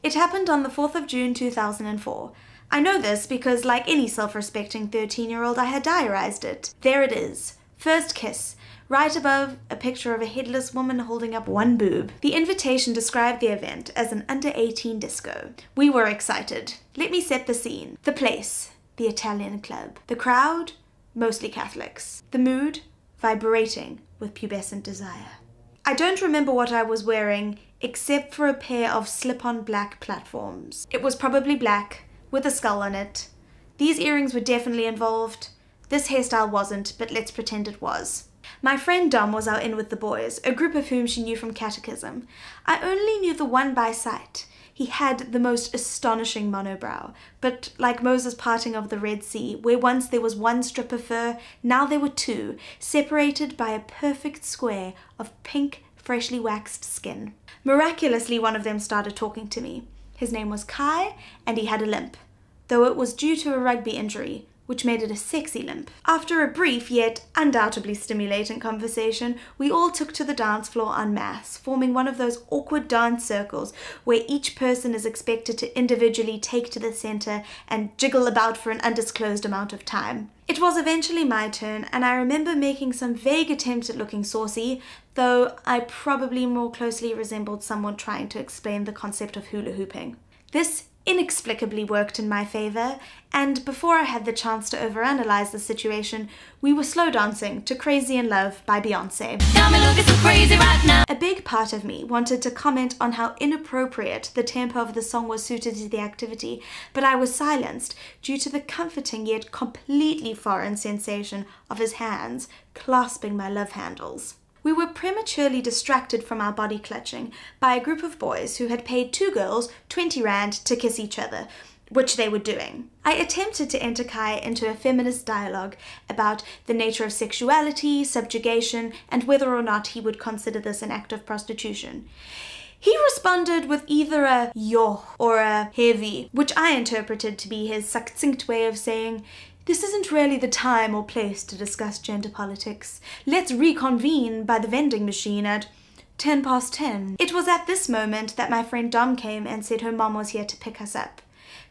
It happened on the 4th of June 2004. I know this because, like any self-respecting 13-year-old, I had diarized it. There it is. First kiss. Right above a picture of a headless woman holding up one boob. The invitation described the event as an under-18 disco. We were excited. Let me set the scene. The place, the Italian club. The crowd, mostly Catholics. The mood, vibrating with pubescent desire. I don't remember what I was wearing except for a pair of slip-on black platforms. It was probably black, with a skull on it. These earrings were definitely involved. This hairstyle wasn't, but let's pretend it was. My friend Dom was out in with the boys, a group of whom she knew from catechism. I only knew the one by sight. He had the most astonishing monobrow, but like Moses parting of the Red Sea, where once there was one strip of fur, now there were two, separated by a perfect square of pink, freshly waxed skin. Miraculously, one of them started talking to me. His name was Kai, and he had a limp, though it was due to a rugby injury, which made it a sexy limp. After a brief yet undoubtedly stimulating conversation, we all took to the dance floor en masse, forming one of those awkward dance circles where each person is expected to individually take to the center and jiggle about for an undisclosed amount of time. It was eventually my turn, and I remember making some vague attempts at looking saucy, though I probably more closely resembled someone trying to explain the concept of hula hooping. This inexplicably worked in my favor, and before I had the chance to overanalyze the situation, we were slow dancing to Crazy in Love by Beyonce. Got me looking so crazy right now. A big part of me wanted to comment on how inappropriate the tempo of the song was suited to the activity, but I was silenced due to the comforting yet completely foreign sensation of his hands clasping my love handles. We were prematurely distracted from our body clutching by a group of boys who had paid two girls 20 rand to kiss each other, which they were doing. I attempted to enter Kai into a feminist dialogue about the nature of sexuality, subjugation, and whether or not he would consider this an act of prostitution. He responded with either a yo or a heavy, which I interpreted to be his succinct way of saying, "This isn't really the time or place to discuss gender politics. Let's reconvene by the vending machine at 10 past 10. It was at this moment that my friend Dom came and said her mom was here to pick us up.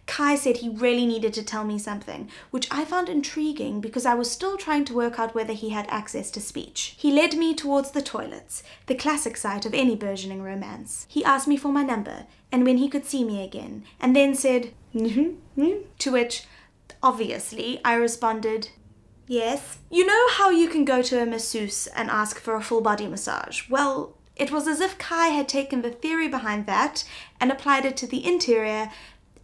Kai said he really needed to tell me something, which I found intriguing because I was still trying to work out whether he had access to speech. He led me towards the toilets, the classic site of any burgeoning romance. He asked me for my number and when he could see me again, and then said, to which, obviously, I responded, yes. You know how you can go to a masseuse and ask for a full body massage? Well, it was as if Kai had taken the theory behind that and applied it to the interior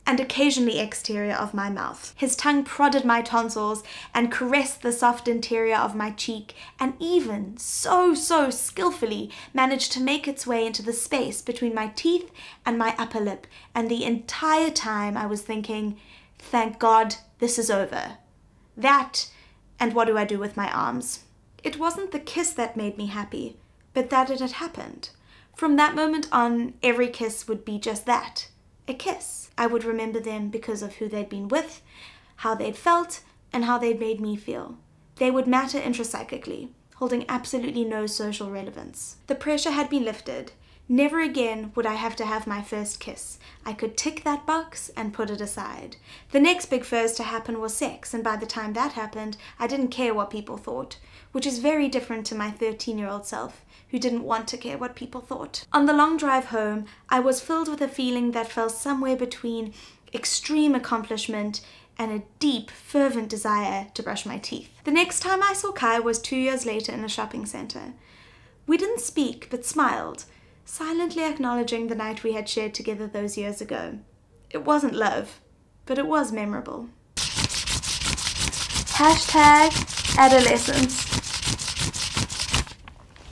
and occasionally exterior of my mouth. His tongue prodded my tonsils and caressed the soft interior of my cheek, and even so skillfully managed to make its way into the space between my teeth and my upper lip, and the entire time I was thinking, thank God this is over. That, and what do I do with my arms? It wasn't the kiss that made me happy, but that it had happened. From that moment on, every kiss would be just that, a kiss. I would remember them because of who they'd been with, how they'd felt, and how they'd made me feel. They would matter intrapsychically, holding absolutely no social relevance. The pressure had been lifted. Never again would I have to have my first kiss. I could tick that box and put it aside. The next big first to happen was sex, and by the time that happened, I didn't care what people thought, which is very different to my 13-year-old self, who didn't want to care what people thought. On the long drive home, I was filled with a feeling that fell somewhere between extreme accomplishment and a deep, fervent desire to brush my teeth. The next time I saw Kai was 2 years later in a shopping center. We didn't speak, but smiled, silently acknowledging the night we had shared together those years ago. It wasn't love, but it was memorable. #adolescence.